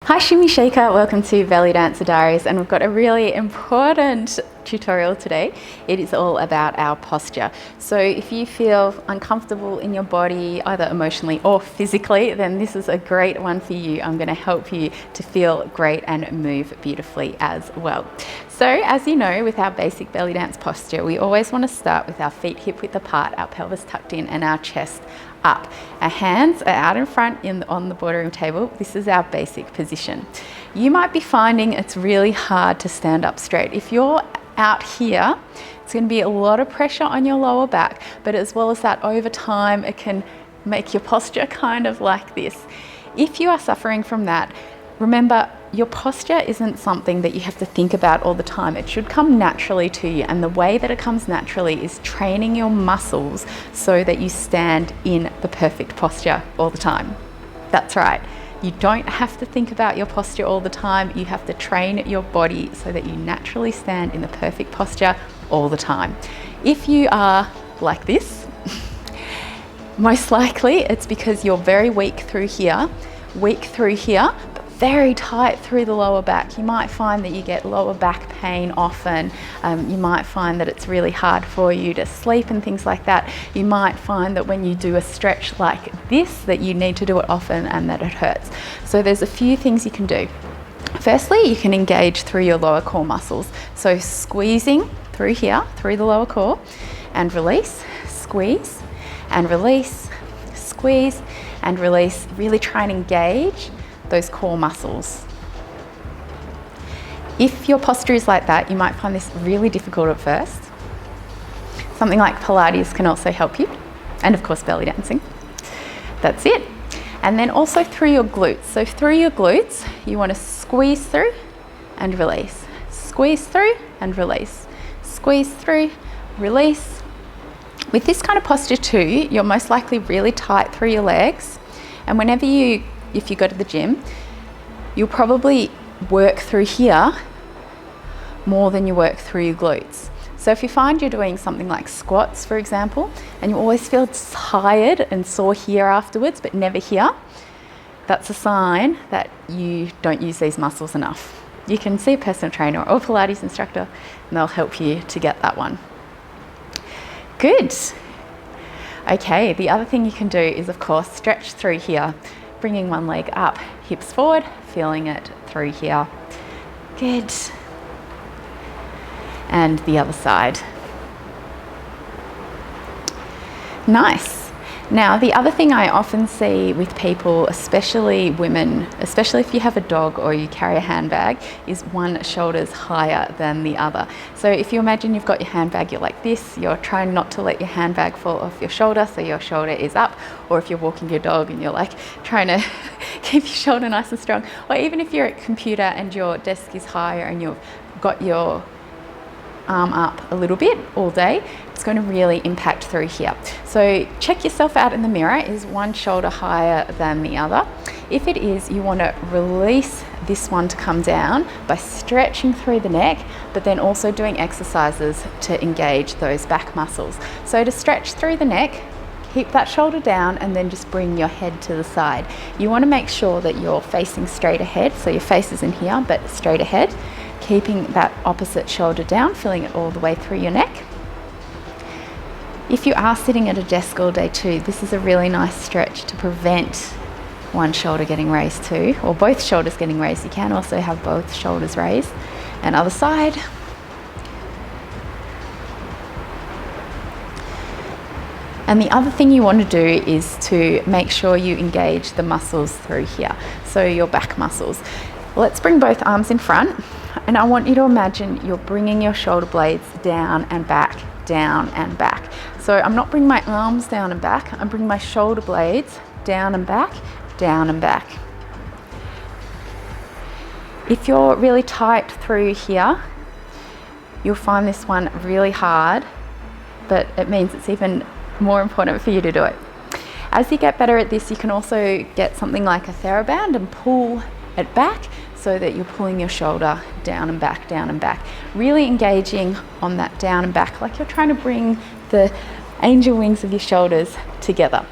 Hi Shimmy Shaker, welcome to Dancer Diaries, and we've got a really important tutorial today. It is all about our posture. So if you feel uncomfortable in your body, either emotionally or physically, then this is a great one for you. I'm going to help you to feel great and move beautifully as well. So as you know, with our basic belly dance posture, we always want to start with our feet hip width apart, our pelvis tucked in and our chest up. Our hands are out in front on the boardroom table. This is our basic position. You might be finding it's really hard to stand up straight. If you're out here, it's going to be a lot of pressure on your lower back, but as well as that, over time it can make your posture kind of like this. If you are suffering from that, remember, your posture isn't something that you have to think about all the time. It should come naturally to you, and the way that it comes naturally is training your muscles so that you stand in the perfect posture all the time. That's right. You don't have to think about your posture all the time. You have to train your body so that you naturally stand in the perfect posture all the time. If you are like this, most likely it's because you're very weak through here, but very tight through the lower back. You might find that you get lower back pain often. You might find that it's really hard for you to sleep and things like that. You might find that when you do a stretch like this, that you need to do it often and that it hurts. So there's a few things you can do. Firstly, you can engage through your lower core muscles. So squeezing through here, through the lower core, and release, squeeze, and release, squeeze, and release. Really try and engage those core muscles. If your posture is like that, you might find this really difficult at first. Something like Pilates can also help you, and of course belly dancing. That's it. And then also through your glutes. So through your glutes, you want to squeeze through and release. Squeeze through and release. Squeeze through, release. With this kind of posture too, you're most likely really tight through your legs, and if you go to the gym, you'll probably work through here more than you work through your glutes. So if you find you're doing something like squats, for example, and you always feel tired and sore here afterwards, but never here, that's a sign that you don't use these muscles enough. You can see a personal trainer or Pilates instructor, and they'll help you to get that one. Good. Okay, the other thing you can do is, of course, stretch through here. Bringing one leg up, hips forward, feeling it through here. Good. And the other side. Nice. Now, the other thing I often see with people, especially women, especially if you have a dog or you carry a handbag, is one shoulder's higher than the other. So if you imagine you've got your handbag, you're like this, you're trying not to let your handbag fall off your shoulder, so your shoulder is up. Or if you're walking your dog and you're like trying to keep your shoulder nice and strong. Or even if you're at a computer and your desk is higher and you've got your arm up a little bit all day, it's going to really impact through here. So check yourself out in the mirror. Is one shoulder higher than the other? If it is, you want to release this one to come down by stretching through the neck, but then also doing exercises to engage those back muscles. So to stretch through the neck, keep that shoulder down and then just bring your head to the side. You want to make sure that you're facing straight ahead, so your face is in here but straight ahead, keeping that opposite shoulder down, feeling it all the way through your neck. If you are sitting at a desk all day too, this is a really nice stretch to prevent one shoulder getting raised too, or both shoulders getting raised. You can also have both shoulders raised. And other side. And the other thing you want to do is to make sure you engage the muscles through here, so your back muscles. Let's bring both arms in front, and I want you to imagine you're bringing your shoulder blades down and back, down and back. So I'm not bringing my arms down and back, I'm bringing my shoulder blades down and back, down and back. If you're really tight through here, you'll find this one really hard, but it means it's even more important for you to do it. As you get better at this, you can also get something like a TheraBand and pull it back so that you're pulling your shoulder down and back, down and back. Really engaging on that down and back, like you're trying to bring the angel wings of your shoulders together.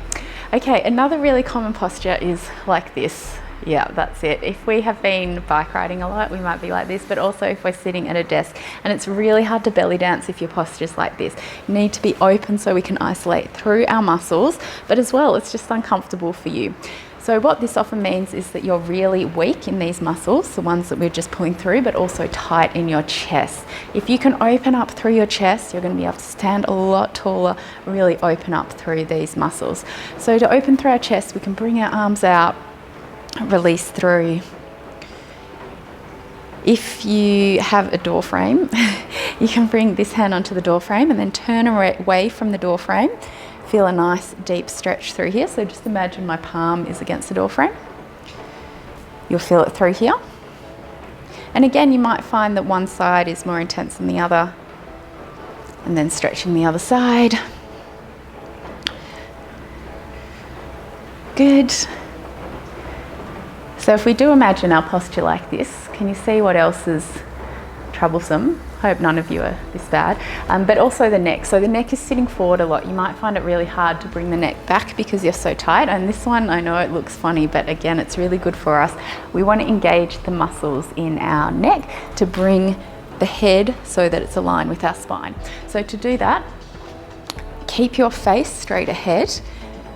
Okay, another really common posture is like this. Yeah, that's it. If we have been bike riding a lot, we might be like this, but also if we're sitting at a desk, and it's really hard to belly dance if your posture's like this. You need to be open so we can isolate through our muscles, but as well, it's just uncomfortable for you. So what this often means is that you're really weak in these muscles, the ones that we're just pulling through, but also tight in your chest. If you can open up through your chest, you're going to be able to stand a lot taller, really open up through these muscles. So to open through our chest, we can bring our arms out, release through. If you have a door frame, you can bring this hand onto the door frame and then turn away from the door frame. Feel a nice deep stretch through here. So just imagine my palm is against the door frame. You'll feel it through here. And again, you might find that one side is more intense than the other. And then stretching the other side. Good. So if we do imagine our posture like this, can you see what else is troublesome? Hope none of you are this bad. But also the neck. So the neck is sitting forward a lot. You might find it really hard to bring the neck back because you're so tight. And this one, I know it looks funny, but again, it's really good for us. We want to engage the muscles in our neck to bring the head so that it's aligned with our spine. So to do that, keep your face straight ahead,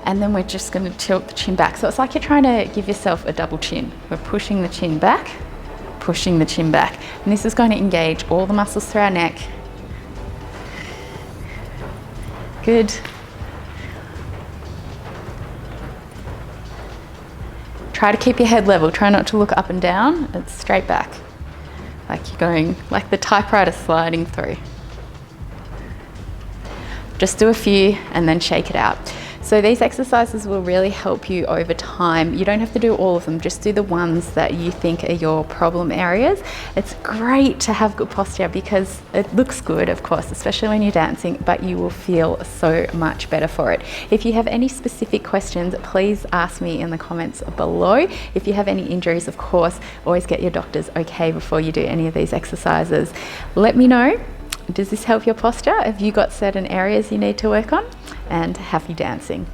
and then we're just going to tilt the chin back. So it's like you're trying to give yourself a double chin. We're pushing the chin back, pushing the chin back. And this is going to engage all the muscles through our neck. Good. Try to keep your head level. Try not to look up and down. It's straight back. Like you're going, like the typewriter sliding through. Just do a few and then shake it out. So these exercises will really help you over time. You don't have to do all of them, just do the ones that you think are your problem areas. It's great to have good posture because it looks good, of course, especially when you're dancing, but you will feel so much better for it. If you have any specific questions, please ask me in the comments below. If you have any injuries, of course, always get your doctor's okay before you do any of these exercises. Let me know. Does this help your posture? Have you got certain areas you need to work on? And happy dancing.